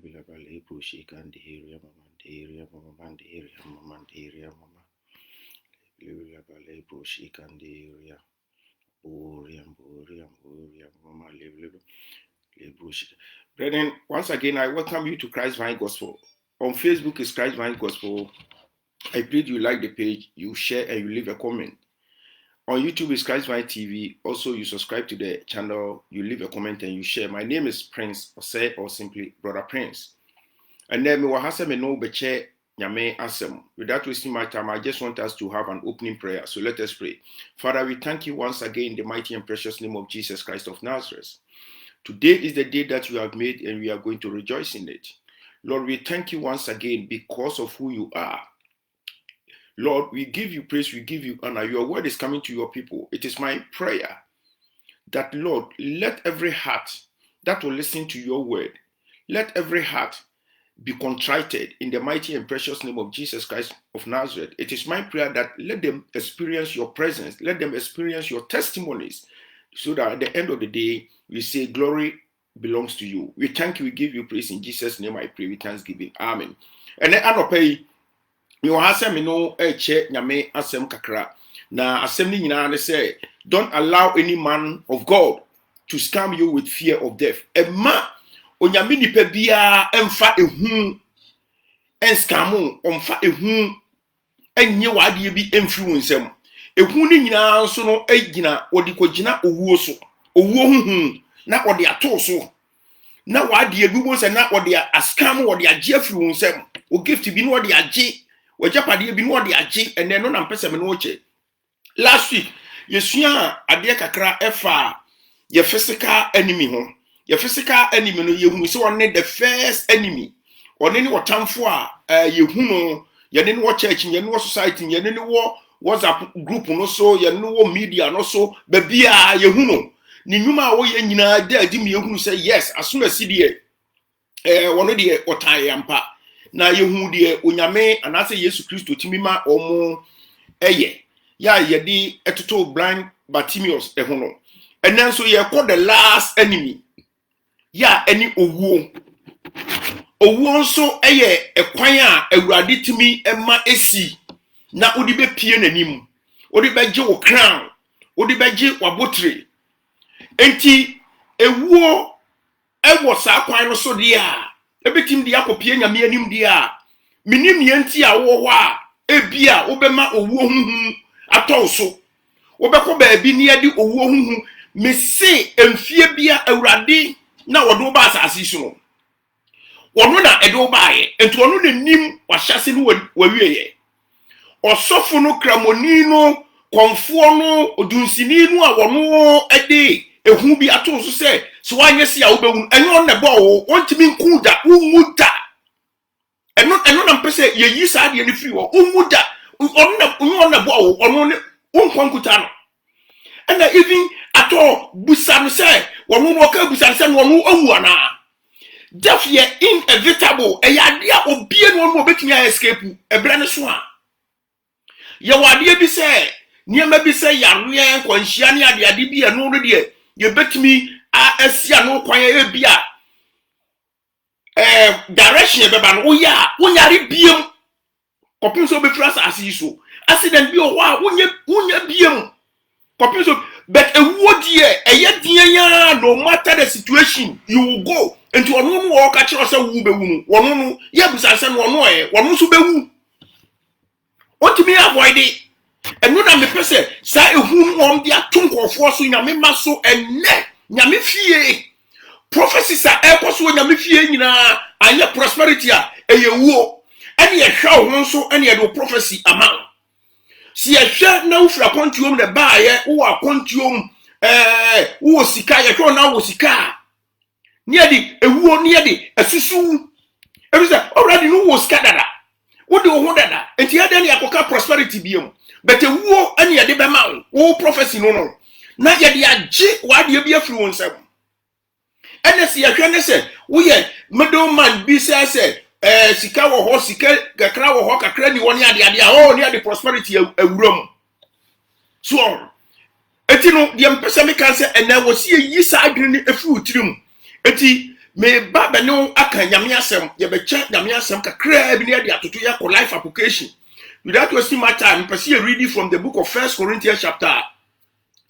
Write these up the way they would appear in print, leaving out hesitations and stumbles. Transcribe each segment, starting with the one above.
Bila bale bushi kandiria mamandiria mamandiria mamandiria mama. Bila bale bushi kandiria. Boria mama le bushi. Brethren, once again I welcome you to Christ Vine Gospel. On Facebook is Christ Vine Gospel. I pray you like the page, you share and you leave a comment. On YouTube is Christ Vine TV. Also, you subscribe to the channel, you leave a comment and you share. My name is Prince Osei, or simply Brother Prince. And then me wahasa me no beche nyame asem. Without wasting my time, I just want us to have an opening prayer. So let us pray. Father, we thank you once again in the mighty and precious name of Jesus Christ of Nazareth. Today is the day that you have made and we are going to rejoice in it. Lord, we thank you once again because of who you are. Lord, we give you praise, we give you honor. Your word is coming to your people. It is my prayer that, Lord, let every heart that will listen to your word, let every heart be contrited in the mighty and precious name of Jesus Christ of Nazareth. It is my prayer that let them experience your presence, let them experience your testimonies, so that at the end of the day, we say glory belongs to you. We thank you, we give you praise in Jesus' name. I pray with thanksgiving. Amen. And then anopay. Me wa asem no eche nyame asem kakra na asem ni nyina ne say don't allow any man of God to scam you with fear of death. Ema onyame nipa bia emfa ehu enscamu omfa ehu enye wade bi emfi wonsem ehu ni nyina nso no egina odi kogina owuo so owuo huhu na odi ato so na wade bi bo se na odi ascam odi age afri wonsem o gift bi no odi age wajapade bi no ode age ene no na mpese me no oche. Last week yesua ade kakra efa your physical enemy ho. Your physical enemy no yehunu se one the first enemy one ni wotamfo a yehunu ye ne wo church ye ne wo society ye ne wo WhatsApp group no so ye ne wo media no so ba bia yehunu ni nwuma wo ye nyina da adi me yehunu se yes asuna sidie wono de otan yampa na yehu de onyame anase Yesu Kristo timima omo eye ya yedi etoto blind Bartimaeus ehono enen so ye call the last enemy ya eni owuo nso eye ekwan a awurade timi ema esi na odi be pie nanim odi be gye wo crown odi be gye wabotre enti ewuo ewo sa kwan no so de a ebetim de akopie nyame anim de a minim yenti a wo ho a ebia obema owuo huhu atɔ so wobɛkɔ baabi ne ade owuo huhu mese emfie bia awurade na wɔdo ba asase so no wɔno na ɛdo baaye enti wɔno ne nim wahyase no wawieye ɔsɔfo no kramoni no konfo no odunsini no a wɔno ade ehu bi ato so sɛ so wanye se a wobɛwu ɛno na bɔ wo ontimi nku da unmu da ɛno na mpese ye yi sa de ne firi wo unmu da ɔno na bɔ wo ɔno ne unkwankuta no ɛna even ato busa no sɛ wɔno no ka busa sɛ wɔno awu ana death ye inevitable ɛyade a obie no no obetumi escape ɛbrɛ ne so a ye wade bi sɛ niema bi sɛ yareɛ kwanhia ne ade bi ɛno no de ye betumi asia no kwan e bia direction e beba no wonyare biem kopin so be frasa asiso accident bi o wa wonya biem kopin so but ewuo die eye dianya no matter the situation you will go into ono no wo ka kire se wu be wu no wono no ye busanse no ono wono so be wu otimi avoid it enu na me pese sa ehu mo dia tonkofo so nyame ma so enne nyame fie prophecies a ekoso nyame fie nyina anya prosperity a eyewuo ene ye hwa ho so ene ye do prophecy ama si ye hwa na ufra kontuom ne baaye wo akontuom wo sika ye hwa na wo sika ne di ewuo ne di asusu ebisa already no wo sika dada wo de wo ho dada enti ade ne akoka prosperity biem but ewuo ene ye de be ma wo prophecy no na ye de age wade bi afiri won sem ene si ye hwe ne se wo ye middleman bi se sika wo ho sika kakra wo ho kakra ni woni ade a ni ade prosperity awuram so eti no de mpese me kan se ene wo si yi sa adwene ne afiri utirim eti me baba no aka nyame asem ye be cha nyame asem kakra bi ne de atoto ya ko life application. Without wasting my time, I reading from the book of 1 Corinthians chapter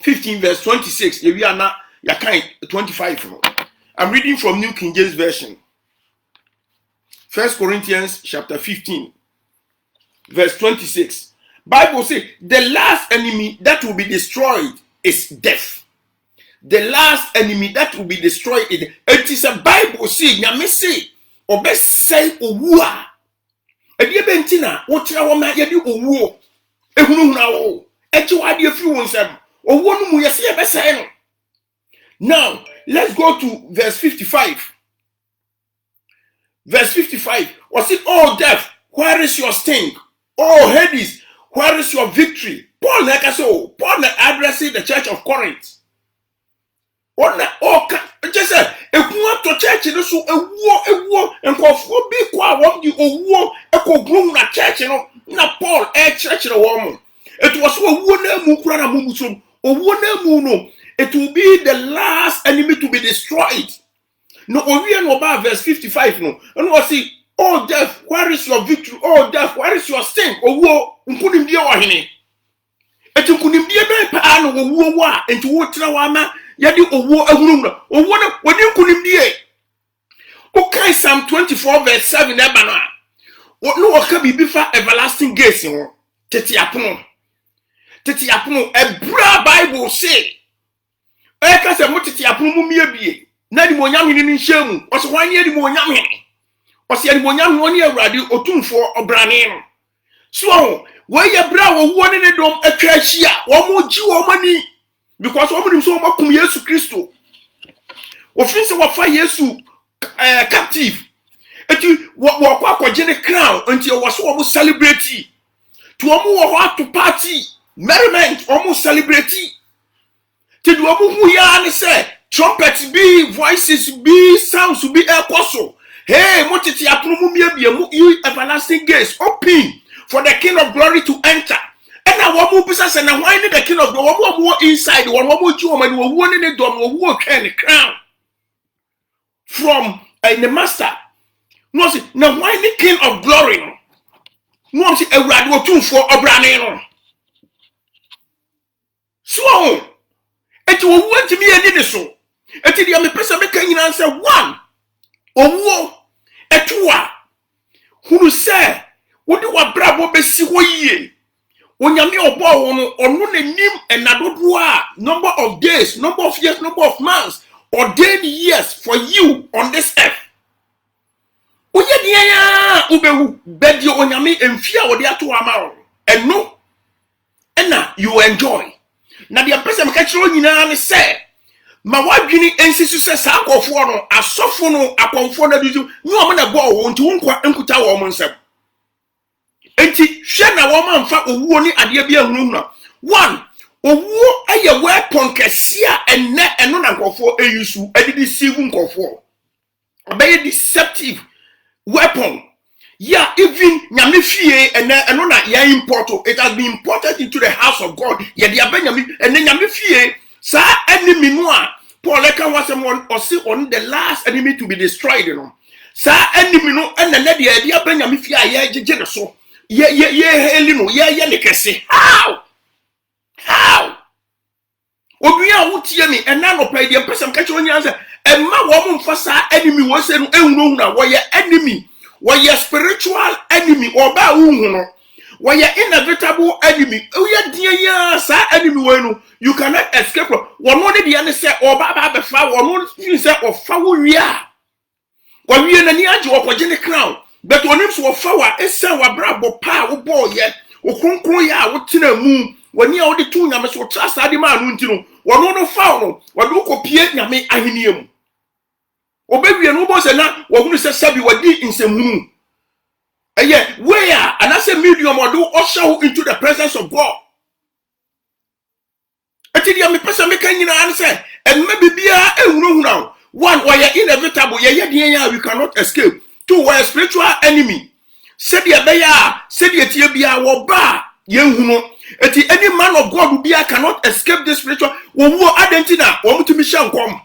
15 verse 26. We are now 25. I'm reading from New King James Version. 1 Corinthians chapter 15 verse 26. Bible says the last enemy that will be destroyed is death. The last enemy that will be destroyed is death. It is a Bible say nyame say obe say owu a edi bentina wotra wo ma yedi owu ehunu huna wo echi wade afiri wo nsam owu no mu yese ebe say no. Now let's go to verse 55. Verse 55 was it, oh death, where is your sting? Oh Hades, where is your victory? Paul like I said, Paul addressing the church of Corinth. Just say ekuwa to church no so ewo nkofo bi kwa won di owo ekogrum na church no na Paul church no won. It was owo na mu kura na mu so owo na mu no, it will be the last enemy to be destroyed. No, owie no ba verse 55 no. And we see, oh death, where is your victory? Oh death, where is your sting? Owo nkunim die wo hene. Eti nkunim die be pa no owo wa enti wo tra wa ma yadi owo ahunum no. Owo no woni nkunim die. Okay, Psalm 24 verse 7 e ba no. No waka bibi fa everlasting gates ho. Tete apono ebra Bible say. E ka se mo tete apono mu miebie. Na di monyam hini nhyiamu oso wan ye di monyam hini oso ye di monyam woni awurade otumfo obrane no so we ye bra wo woni ne dom atwa ahia wo mo ji wo mani because wo nim so wo makum Yesu Kristo wo fin se wo fa Yesu captive eti wo kwa kwaje ne crown until wo so wo celebrate to wo mo wo to party merriment wo mo celebrate ti do wo hu ya ne say trumpets be, voices be, sounds be apostle. Hey, motiti apumu miebie you everlasting gates open for the King of Glory to enter. And now one more business and now why the King of Glory one more inside one more woman who won in the dome or walk and the crown from the master. No, see now why the King of Glory? No, see a radio tune for a brand. So it will want to be a dinner so. Eti dia me pesa meka nyina nse one owo etua hunu se wodi wa brabo besi ho yie onyame obo wo no onu nanim enadodo a number of days, number of years, number of months, ordained years for you on this earth. Oye dia ya ubewu bedi onyame emfia wodi ato ama eno ena you enjoy na dia pesa meka chiro nyina ne se ma wadwini ensisu se sa akofo no asofo no akonfo na bizu ni o na bo wo nti wonkwa enkuta wo mo nsem enti hwe na wo ma mfa owuo ni ade bia hunum na one owuo eye weapon kesia enne eno na nkofo eyusu adidi sivu nkofo obey deceptive weapon. Yeah, even nyame fie eno na ya import it has been imported into the house of God. Yeah, dia be nyame ene nyame fie sa enemy no a Paul can was on the last enemy to be destroyed, you know. Sa enemy no and the lady idea Benjamin Fia ye so. Ye helino, ye nekese. How? Obiya wutie me and now pay the person catch on answer. And my woman for sa enemy was say no na why your enemy, why your spiritual enemy or ba no. Why your inevitable enemy, oh yeah, dear, sa enemy wenu, you cannot escape. One more the other say, or Baba Befa, one more say, or Fawu we are. When we are near to a genic crown, but when it's for Fawa, it's a brabo pa, or boy yet, or Kunkoya, what tin a moon, when you are the two numbers will trust Adima Nuntino, or no foul, or local Pietna me ahinium. Or baby and almost enough, or who says Sabi were deep in some moon. Yeah, where and as a medium or do usher into the presence of God. I tell you, I'm a person making an answer, and maybe be a room now. One, why you're inevitable, we cannot escape. Two, why a spiritual enemy. Said the Abaya, said the Etiabia, or bar, young any man of God who be cannot escape this spiritual. Or Argentina, or to Michelle come.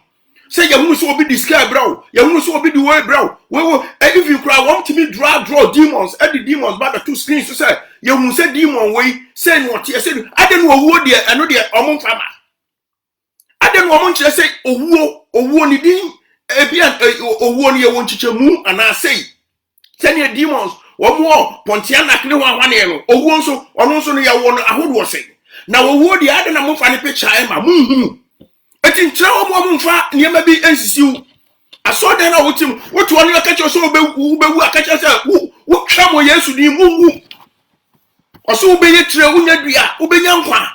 say you who so be the sky bro, you who so be the way bro. Well, if you cry, want to me draw demons, and the demons by the two screens to say, you who say demon way, say what you said, I don't know what dear, I know dear among farmer. I don't know what you say, oh, ni din, oh, one year won't you move, and I say, send your demons, one more, Pontiana, one year, or one so, or also near one, I would was saying. Now, what the other move on the picture, I'm but in travel woman fa near maybe NCCU. I saw then I would him. What one you catch your soul be catch yourself. What trouble yes to the moon? Or so be it trail when you are Ubeyanqua.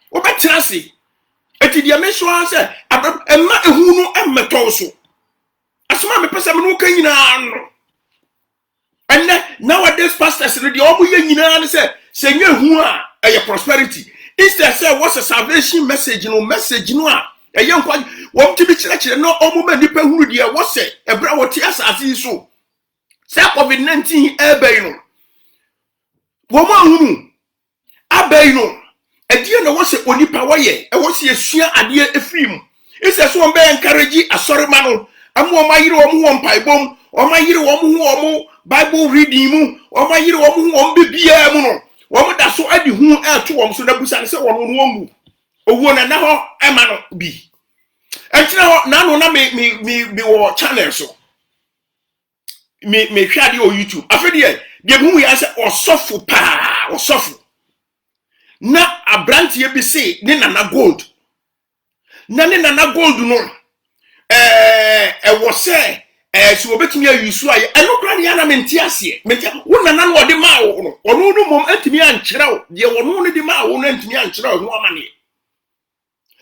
What better I say? At the Amisho answer, and not a who know and metoso. As my person who can and nowadays pastors the omu yen say you who are a prosperity. Instead say what's a salvation message no a young one want to be church no omu nipa hunu dia what say e bra what yes as so say COVID-19 ebe no wo ma hunu abe no e die no what say onipa woye e what say esua ade efim ise so on be encourage asorema no amu o mayire o mu won paibom o mayire o mu hu Bible reading mu o mayire o mu hu o bibia mu no wo mu da so adi hu e to wo so na busa se wo no mu owo na ho ema no bi entina na no na me wo channel so me hwa de o YouTube afedi de hu ya se osofu pa osofu na abrantie bi se ne nana gold na ne nana gold no wo se so obetumi ayusu aye eno kra ne yana menti ase menti wo nana no de ma wo no ono no mom antimi ankyerɛw de wono no de ma wo no antimi ankyerɛw no amane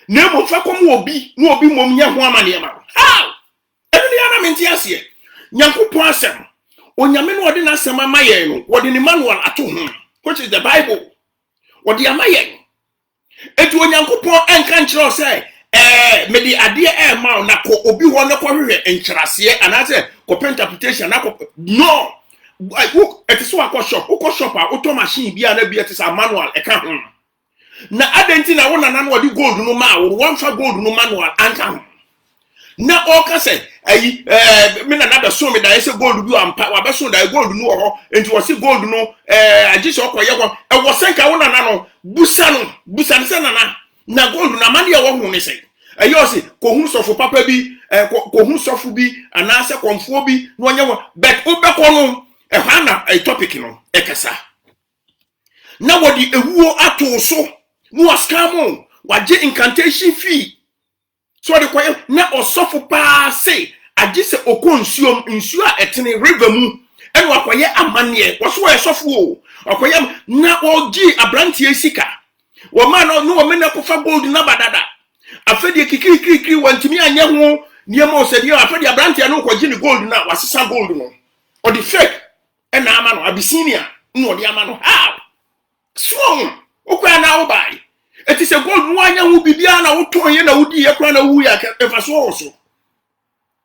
na mo fa kom obi no obi mom nya ho amane ma how eno ne yana menti ase nyankopon asɛm onyame no de na asɛm amaye no wo de ne manual ato ho which is the Bible wo de amaye etu onyankopon enka nkyerɛw sɛ me di ade ma na ko obi ho ne ko hwehwe enkyerase anase ko interpretation na ko no it is so akọ shop ukọ shop a auto machine bia na bia tisa manual e ka ho na adenti na wona na no di gold no ma wo wan fa gold no manual anka ho na o ka se ayi me na be so me da ese gold bi ampa wa be so da gold no ho enti wo se gold no agi so okoye ko e wo senka wona na no busa se na gold na mane ya wo hu ne se ayo se ko hu sofo papa bi ko hu sofo bi anase konfo bi no onye wo bet obekọ no e hwa na a topic no e kasa na wodi ewuo ato so no askamo waje incantation fee so de koye na osofo pa se agi se okonsuom nsu a etene river mu eno akoye amane wo so esofo o akoye na ogi abrantie sika wo ma no wo me na ko fa gold na badada afedi kikiri wantimi anya ho niemo osedi afedi abrantie no ko gi ni gold na wasesa gold no o the fake e na ama no Abyssinia no de ama no how so okwa na wo bai eti se gold no anya ho bibia na wo ton ye na wodi ye kra na wu ya efa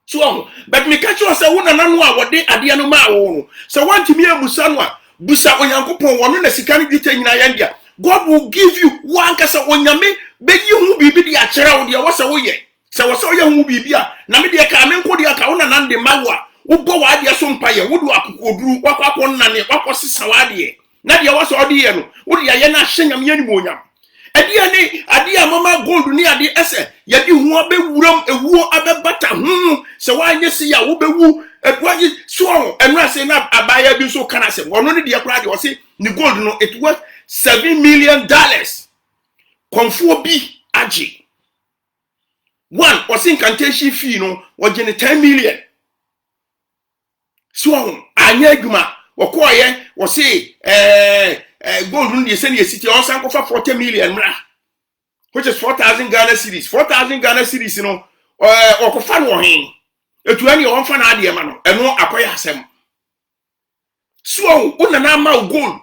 so but me catch you say wo na no a wode ade no ma wo no se wantimi amusa no a busa onyankopon wono na sika ni dite nyina ya ndia God will give you one kasa onyame be yi hu bibi di akere wo de wo se wo ye se wo se wo ye hu bibi a na me de ka me nko de aka wo na nan de mawa wo bo wa de so mpa ye wo do akokoduru wakwa nane wakwa sisa wa de na de wo se wo de ye no wo de ye na hyenyam ye ni monyam ade a mama gold ni ade ese ye di hu abewuram ewuo abebata hu se wa anye se ya wo bewu edwaji so enu ase na abaya bi so kana se wono ne de kura de wo se ni gold no it worth $7 million. Konfo bi agi. One was incantation fee no was in 10 million. So anya adwuma wakoye was say gold no dey send your city on sanko for 40 million mra, which is 4,000 Ghana cedis. 4,000 Ghana cedis you know okofa no hen etu ani on fa na ade ma no eno akoye asem. So una na ma gold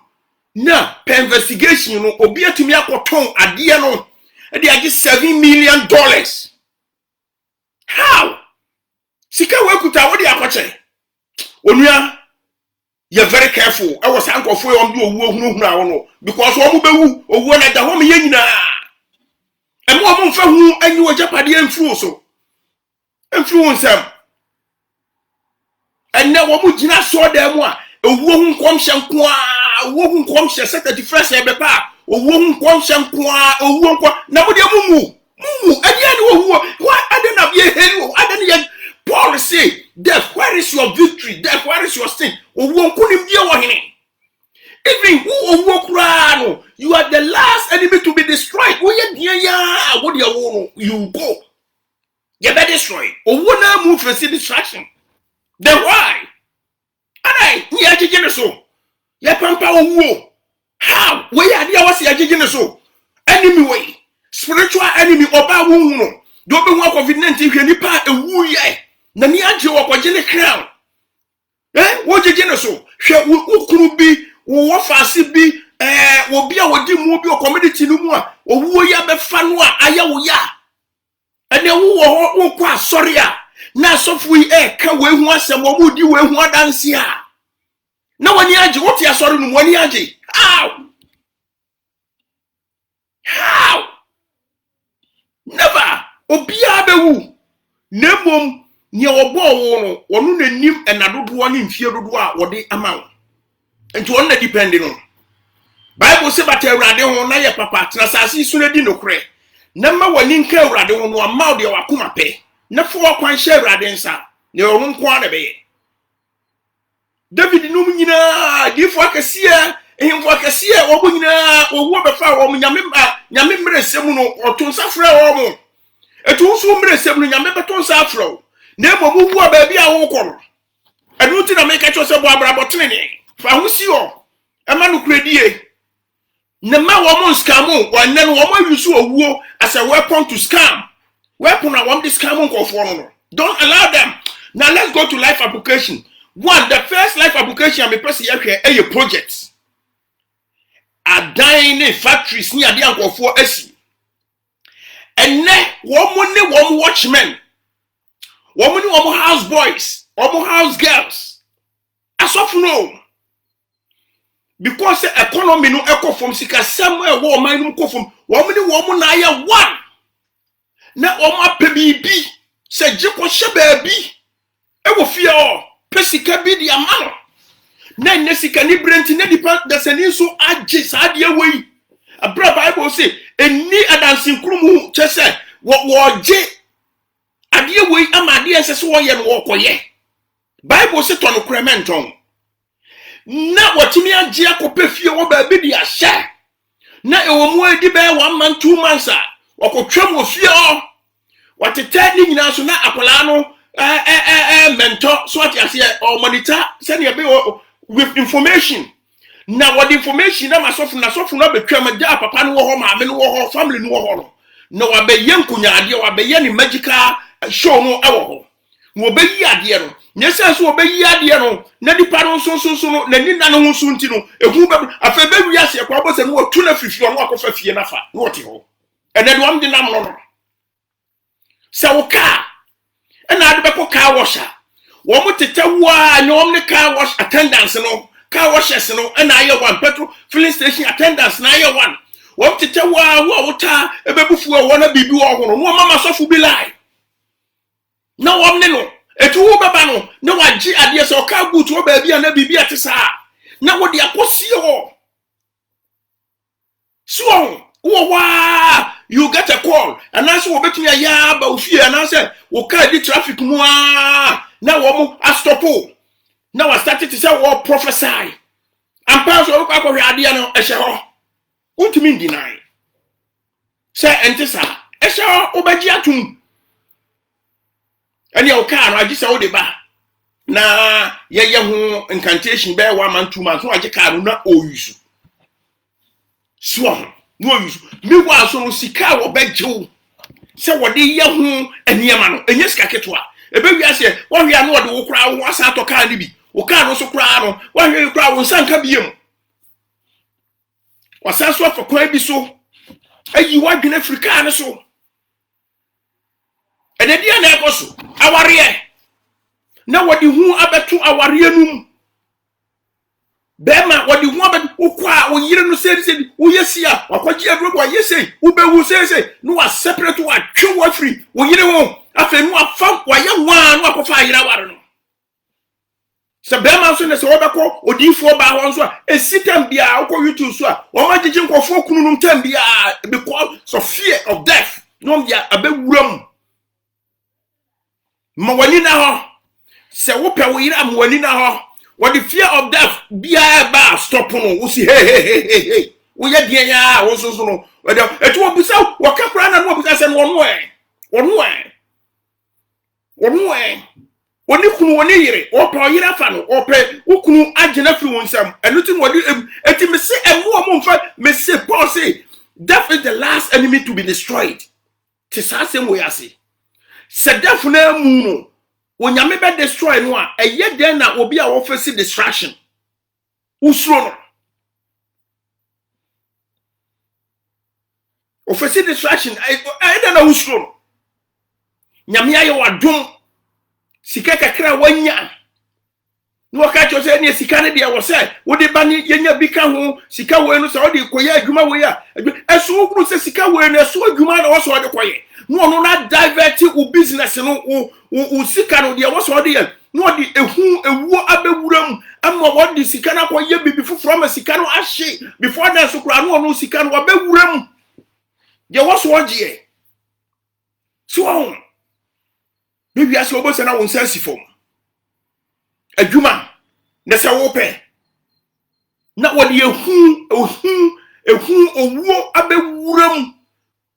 na per investigation no obi atumi akoton ade no e dey agi $7 million. How sika wekuta wo dey akoche onua you're very careful. I was uncle for you no because one bewu or one at the home yen and one for who and you were Japadi and fool so. influence them. And now what would you not saw them? A woman comes and qua, a woman comes and set the first ever back, a woman comes and qua, a woman. Nobody moo. And yet, why I don't have your head? I don't yet. Paul say, death, where is your victory? Death, where is your sin? Or won't put him here. Even who walk around, you are the last enemy to be destroyed. What do you go? You better destroy. Or one now move for distraction. Then why? And I so. Ya pampa wo. How? Where are the hours ya so? Enemy way. Spiritual enemy oba wo no. Do be one COVID-19 hwe nipa ewu ye. Na ni age wo kwagye crown. Wo jije so. Hwe ukuru bi wo faase bi wo bia wodi mu bi o community no mu a wo ya be fa no a aya wo ya. Ene wo kwa asori a na asofu yi ka we hu asem wo mu di we hu adanse a. Na wani age wo ti asori no wani age. How? Never. Obia bewu. Nemom nye obo wo no wonu nanim enadodo ne mfie dodo a wode ama. Enti won na depending on. Bible say but Awurade ho na ye papa trasase su na di nokre. Na ma wani nka Awurade ho no ama de wakoma pe. Na fo kwan hye Awurade nsa. Ne wo nko ana be. David num nyina di fo akese ehimfo akese wo nyina wo befa wo nyame mresem no otonsa frɛ wo mo. Etu so mresem no nyame betonsa frɛ wo. Na ebomu wu ba bia wo kɔ. Enu ti na me ka cho se bo abrabotene ne. Fa hu si o ema no kredie ne ma wo mo scam wo ne no wo ma yusu owuo as a weapon to scam weapon na wo dey scam nkofo no. Don't allow them. Now let's go to life application. One, the first life application I'm a person here a project a dining factories near the nkofo asi enne wo mo ne wo watchmen wo mo ne wo house boys wo house girls asofu no. Because the economy no echo from sika somewhere wo man no kofom wo mo ni wo mo na ya one na wo ma pe bibi se jiko hye baabi e wo fie o pesika bi di amano na ne sika ni brenti na dipa da sani so age sa de wei abra Bible say eni adansin krumu chese wo je ade wei amade ensese wo ye no wo koye Bible say to no krementon na watimi age akope fie wo ba bi di ahye na ewo mu edi be 1 month 2 months a wakotwam wo fie o watete ni nyina so na akola no mentor so ati ase o monitor se ne be with information na what information na masofu na betwam da papa no wo ho maame no wo ho family no wo ho no na wa be yenkunya ade wa be ye ni magical show no ewo ho wo be yi ade no nyesa so wo be yi ade no na dipa no so no na ni na no ho so nti no ehu be afa be wi ase kwa bo se no tu na fifi no akofa fie na fa no wote ho ene de wam de nam no se wo ka ena ade be ko car washer wo mo tetawa ne wom ne car wash attendance no car washers no ena aye one petrol filling station attendance na aye one wo tetawa wo ta ebebufu wo na bibi wo ho no mama sofu bi lai na wom ne no etu wo baba no na wagi ade se o ka boot wo ba bia na bibi atesa na wo de akosi ho so wa you get a call and answer wo betumi ya ba ofie and answer wo ka di traffic mu na wo mu astopo na wa start to say wo prophesy and pass wo kwa hwe ade no ehye ho untimi deny say entesa ehye ho obaji atum ene o ka no agisa wo de ba na ye ho incantation be 1 month 2 months so agi ka no na oyusu so no use me wa so no sika wo bejew se wo de ye ho eniema no enye sika ketwa ebe wi ase wo hwe ano de wo kura wo asa to ka ni bi wo ka no so kura no wo hwe kura wo sanka biem wasa so for kwa bi so ayi wa dwene Afrika ne so ene dia na ekoso aware na wo de hu abeto aware num bema wadi hu abeto ukwa wo yire no sedi wo yesia wakwaji adro bo yesei wo bewu sese no wa separate wa twe wo free wo yire ho afa no afa waya nwa no akofa ayira ware no se bema so ne se obekọ odifo ba ho so a esitam bia akọ YouTube so a o ma gigi nkofo kunu num tam bia because of fear of death no bia abewuram ma wani na ho se wo pe wo yira ma wani na ho what the fear of death bia ba stop no wo si hey wo ye dia ya wo so no etu obusa wo kakra na no obusa se no woni kunu woni yire opa yira fa no ope ukunu agena fi won sam enuti no wodi eti me se emu o mfa me se Paul say death is the last enemy to be destroyed ti sa se mo yase se death na mu no onyame be destroy no a eye den na obi a wo face distraction usuro no o face distraction eye den na usuro no nyame aye wadom sika kakra wanya no ka cho se ne sika ne dia wo se wo de ba ne yenya bi ka ho sika we no se wo de koye adwuma we a eso wo se sika we no eso adwuma na wo so de koye no no na divert u business no u sika no dia wo so de no de ewu abewuram amma wo de sika na koye bibi fufuro ma sika no ahye before na so kura no sika no abewuram je wo so je so maybe as you both na won sense form adwuma na se wo pe na wo de ehu owo abewuram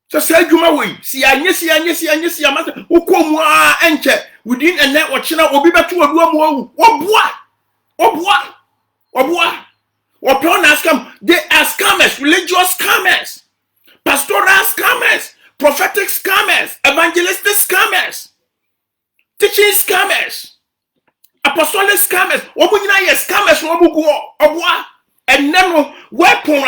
so adwuma we si anye amasa ukomu a enche within a net watchina obi beto aduamu oboa na scam. They are scammers, religious scammers, pastoral scammers, prophetic scammers, evangelistic scammers, teaching scammers, apostolic scammers. Omunyina yes scammers no oboa. And then weapon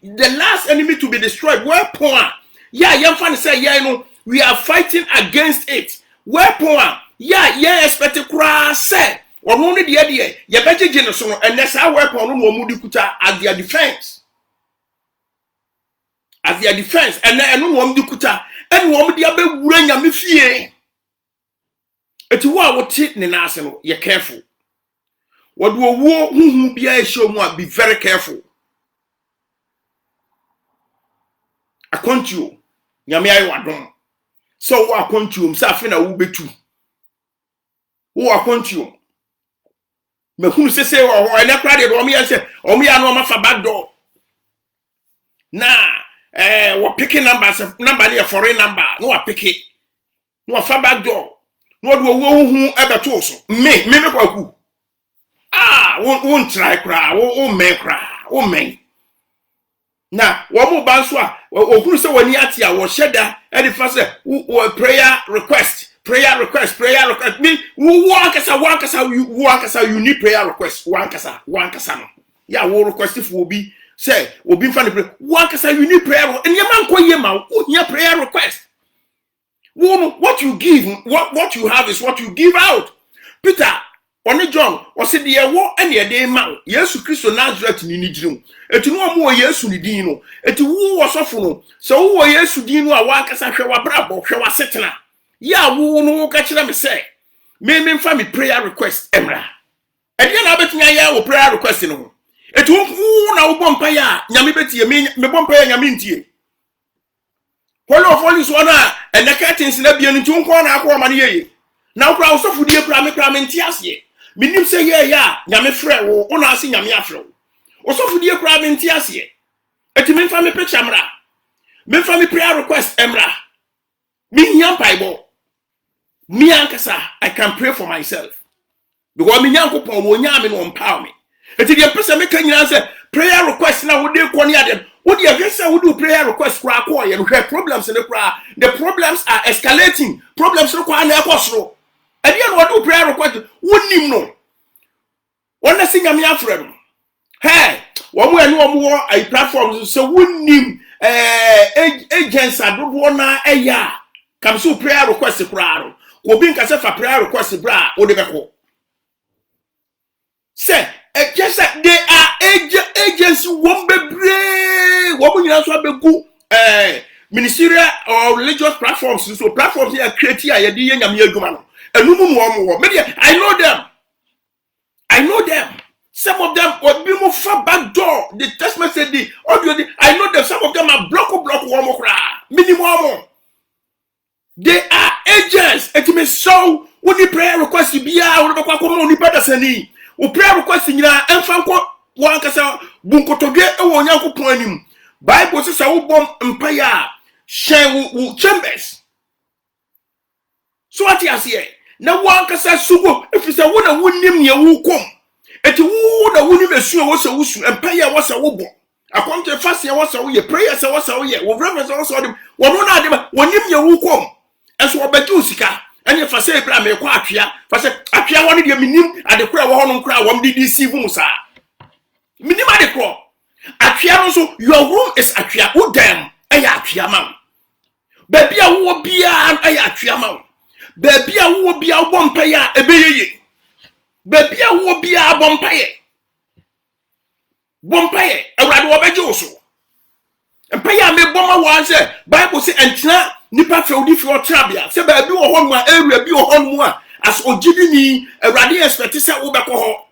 the last enemy to be destroyed. Weapon. Yeah, young fan say yeah, we are fighting against it. Weapon. Yeah, expect to say. Or only the idea. You better generation and that's our weapon no mudikuta as their defense. As their defense. And then no mudikuta and one the abe wuranya me fie. Eti wa wo ti ne na ase no, you careful. What do wo huhu bia show mu be very careful. Akontuo nyame ayi wadon. So wo akontuo msa afi na wo betu. Wo akontuo. Me hunu sese wo ene kra de do me yanse o me ya no ma fa back door. Na wo picking numbers number na foreign number. No wa pick it. No fa back door. No do wo huhu ebeto so. Me kwaku. Won't try cry, men cry, men. Now, one more banso, or who say when yatia was shedda, and the first prayer request. Me, who walk as you need prayer request, one casa. Ya will request if will be say, will be funny, one casa you need prayer, and your man call your mouth, your prayer request. What you give, what you have is what you give out. Peter. Oni John was said the wo and ye day man Yesu Christo Nazareth ni nidirim eti no mo Yesu ni din no eti wo wasofo no so wo Yesu din no a wa kasa hwe wa brabo hwe wa setena ya wo no ka kire me say me mfa me prayer request emra edi na betunya ya wo prayer request no eti wo na wo bompa ya nyame betie me bompa ya nyame ntie kwalo ofoli so na eneka tins na bia nti nko na akwa ma ne yeye na wo kra wo sofo die kra me ntie ase minim say yeah nyame frɛ wo ona ase nyame afrɛ wo osofu die kra me nti ase eti me mfa me picture mra me mfa me prayer request emra me nyam paibo me ankasa I can pray for myself because me nyankopon wo nyame no empower me eti die pese me kan nyina say prayer request na wo de kɔ ne ade wo de agesa wo do prayer request kra kɔ ye no hwɛ problems ne kra the problems are escalating problems no kɔ na ekɔsoro edi na wo do prayer request wonim no wona si nyame afrɛ no hey wo mo enu wo ai platforms so wonim agents adodo na eya kam so prayer request kra ro obi nka se fa prayer request bra wo de beko say just they are agents wo bebre wo mo nyina so abegu ministerial or religious platforms, so platforms here create here, I know them. I know them. Some of them will be more far back door. The text message, the audio, I know them. Some of them are block minimum. They are agents. It may so when the prayer request to be out of the Patasani. O prayer request in your infant one cassa bunko to get a one yanko pointing. Bible says I will bomb empire. Share chambers. So what you say? Now one cassa sugo if it's a one wouldn't name you who come. Eti wu na wuni mesu wo se wusu empire wo se wo bo akonte fast wo se wo ye prayer se wo se wo ye wo reverence wo se wo dem wo no na dem wonim ye wu kom enso wo beti usika ene fa se bra me kwa atwea fa se atwea wo ne de minim ade kura wo hono kura wo mde deceive mu sa minim ade kro atwea no so your room is atwea wo dem eya atwea ma ba bia wo bia eya atwea ma ba bia wo bia wo mpaya ebeyeye baby a wo bia bompaye awrade wo beje so empaya me boma wan say bible say entina nipa fe odi fi otrabia say baby wo ho ma area bi wo ho mu a as ogidi ni awrade expect say wo beko ho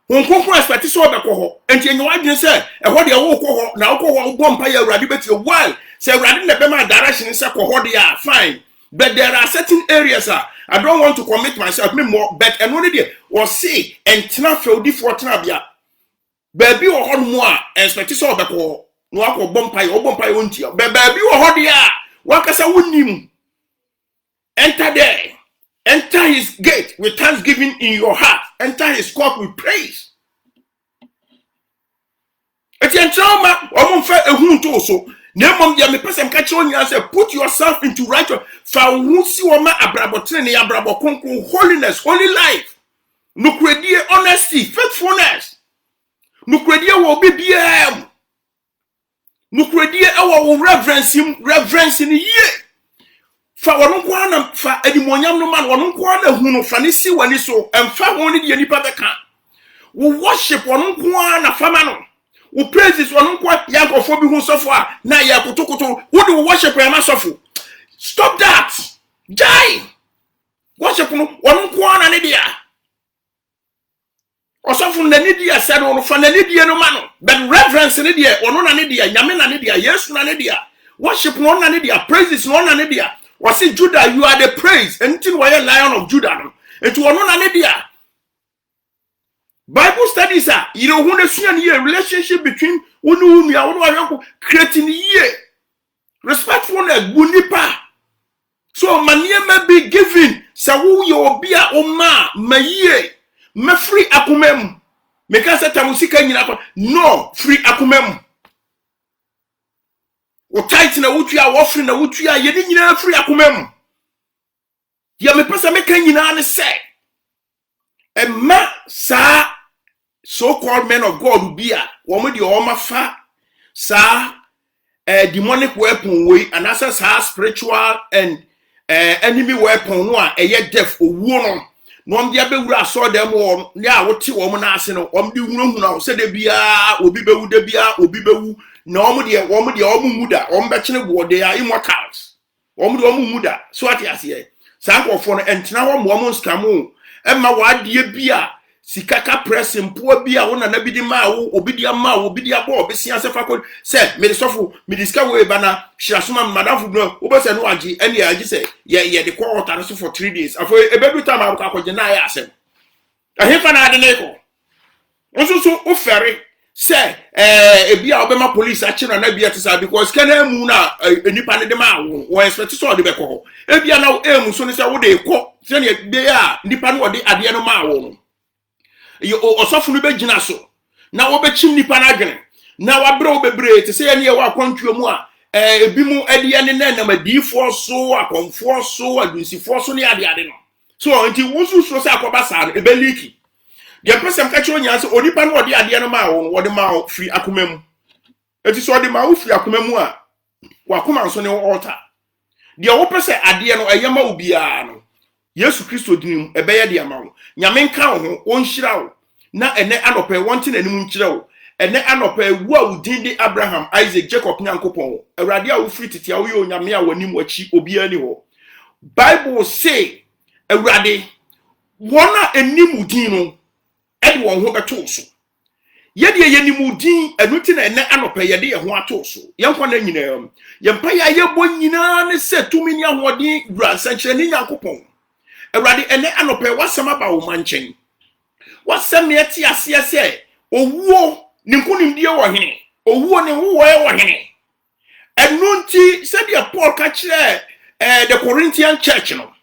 won expect say wo beko ho enti enyo adwen say e ho de wo ko ho na wo ko ho bompaye awrade beti why say awrade na be ma direction say ko ho de fine. But there are certain areas I don't want to commit myself more, but and only there was say and tina feel for trabia. Baby or hot more expect so beko no akọ bompire wonti. Baby or hot dia wakasa wunim. Enter there. Enter his gate with thanksgiving in your heart. Enter his court with praise. Eti trauma omumfa ehun to so. Nemom dia me person catch on you say put yourself into righteous fa wusi woma abrabotre ne abrabokonko holiness holy life nukredie honesty faithfulness nukredie wo bibiem nukredie ewo reverence ni ye fa wono kwa na fa adimonyam no man wono kwa na hunu fa ne si wani so emfa ho ne die nipa beka wo worship wono kwa na fama no we praise one kwa yankofo bi hu sofo a na yakotokoto wo do worship ya ma sofo stop that jai worship no one kwa na ne dia osofo na ne dia said one fa na ne dia no ma no but reverence ne dia ono na ne dia nyame na ne dia yesu na ne dia worship no na ne dia praise no na ne dia wasi Judah you are the praise until we are Lion of Judah no etu ono na ne dia. Bible studies are, you know, when see a relationship between one creating ye respectfulness, bunipa. So mania may be given, so you be a oma, maye, me free akumem. Because at Tamusika, no free akumem. O tighten a wood you are offering a wood you are yet free akumem. Ya me pesa making in say, a ma sa. So-called men of God will be a woman the Omafa, sa demonic weapon way, and as a spiritual and enemy weapon one, a yet deaf or woman. No, the other saw them all. Yeah, what you woman asking, the room now said they be a will be bewu, normally a woman the Omuda, Ombachin, they are immortals. Omuda, so what you say. Sanko for an entire woman's camu, and my word, dear beer. Sikaka press mpo bia wona na bidi ma wo obidia bo obesia se fakol se me sofu me discover we bana shirasuma madam no wo be se no agi ene agi se ye de quarter so for 3 days afo ebedu time akọ na ya asem ahefa na ade neko onso ofere se ebia obema police achira na bia tisa because kana mu na enipa ne de ma wo expect so de bekọ ebia na emu so ne se wo de ekọ se ne bia nipa no de ade no ma wo you osofu no begina so na wo bechim nipa na adwene na wabre wo bebre te se ye ne wa kwantwe mu a ebi mu ade ye ne na madifo so akonfo so adunsifo so ne ade no so nti wusu so se akoba sa no ebeliki de person ka chiro nya se onipa no ode ade no ma wo de ma wo free akomam enti so ode ma wo free akomam a wakoma so ne altar de wo pese ade no eyema obia no Yesu Kristo dinim ebeye de amawo nyame nka ho wonhyira wo na ene anope wonte nanim nkyira wo ene anopa ewu a udin Abraham, Isaac, Jacob nyankopon awurade a wo free tete a wo ye onyame a wani mu achi obi ani ho Bible say awurade wona enim udin no e de won ho beto so yede yenim udin enuti na ene anopa yede ye ho ato so yenkwa na nyina yempa ya yebo nyina ne se tumi ni ahodin dura sanche ni nyankopon awurade ene anopa wasama ba wo manchen wasam ne ati ase se owuo ni nkunimdie wo hene owuo ne wo wo hene enunti se dia Paul ka kire the Corinthian church no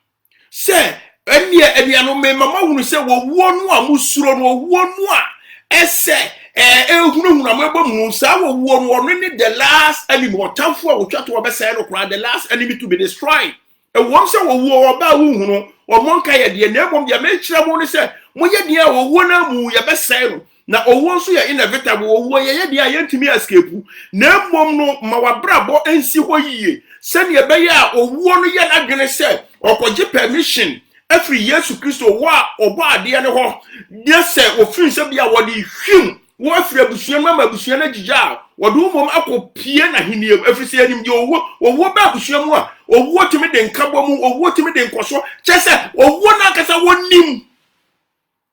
se enia me mama hunu se wo no a musuro no wo no a ese ehunu amebo mu sa wo no ne the last enemy otamfo a wotwa to obese no kra the last enemy to be destroyed e won se wo oba wo hunu o monka ye de na ebom ya me kire mo ne se mo ye de wo na mu ye bese no na owo nso ye inevitable owo ye de yentimi escape na mmom no ma wabrabo ensi ho yiye se ne be ya owo no ye na dwene se okoje permission every Yesu Kristo wa obo ade ne ho de se ofin se bia wo de hwim wo afri abusuan ma abusuan agija wo do mom akopie na heniem every se anim de owo ba abusuan mu a owo timi de nkabo mu owo timi de nkoso che se owo na akasa wonim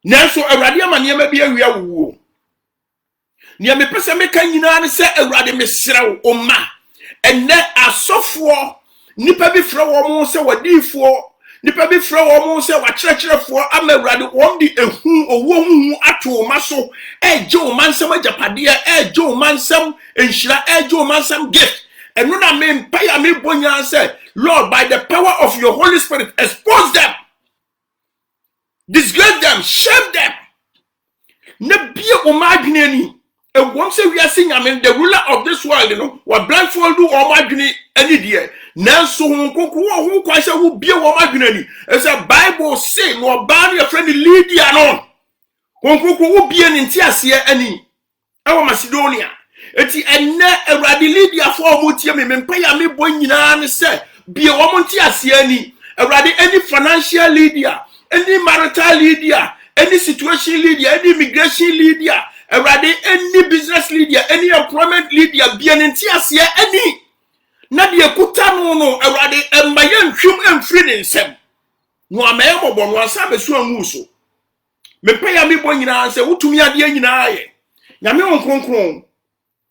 nanso awurade amane ma bia wi awuo nia me pese me kan nyina ne se awurade mesrew oma enne asofo nipa bi fra wo mo se wadifo nipa bi fra wo mo se wakyerɛkyerɛfo ama awurade won di ehu owo hu ato maso eje o mansam agapade eje o mansam enhyira eje o mansam gift eno na me mpaya me bonya se Lord, by the power of your Holy Spirit, expose them, disgrace them, shame them. Nebie omadwini e won say we are seeing the ruler of this world, you know, what blindfold do omadwini any day. Nanso hu kwa say wo bie omadwini ni. As a Bible say no ban your friend Lydia no. Wo bie ni ntiase ani. Ewo Macedonia. Eti enne Awurade Lydia for omutie me mpaya me bo nyina ne say bie wo ntiase ani. Awurade any financial Lydia, any marital Lydia, any situation Lydia, any immigration Lydia, already any business Lydia, any employment Lydia, bianenti asia any. Na de ekuta no already embaye nhwem emfiri ne nsem. No amaye mobon no asa besu anwu so. Me paya me bo nyina se wutumi ade nyina aye. Nyame onkonkron.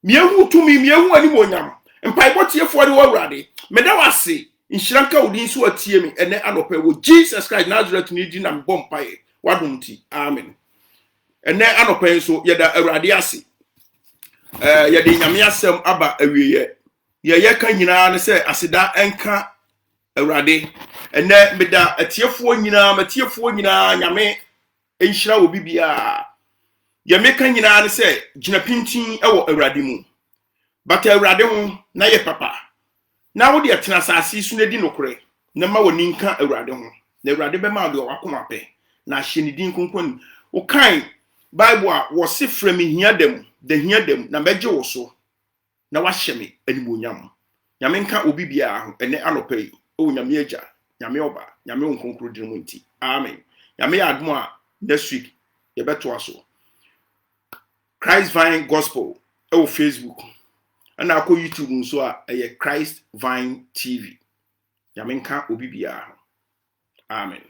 Me ehu tumi me ehu ani monyam. Mpai botiefo de already. Me da wase Inshiranka udin so atie me ene anope wo Jesus Christ Nazareth ni di na bompaye wadumti amen ene anope so yeda awurade ase yede nyame asem aba awieye ye ka nyina ne se aseda enka awurade ene meda atiefo nyina nyame enhyira wo bibia ye meka nyina ne se gina pintin ewo awurade mu bata awurade ho na ye papa na wo de atena asase su na di nokore na ma woni nka awurade ho na awurade be ma de wakoma pe na hye ni din konkon wo kan Bible a wo se frɛ me hia dem na beje wo so na wa hye me animonyam nyame nka obi bia ho ene anopai o nyame agya nyame oba nyame onkonkro din mu nti amen nyame admo a next week ye beto aso Christ Vine Gospel o Facebook and I call YouTube nso a Christ Vine TV. Yamenka obi bia. Amen.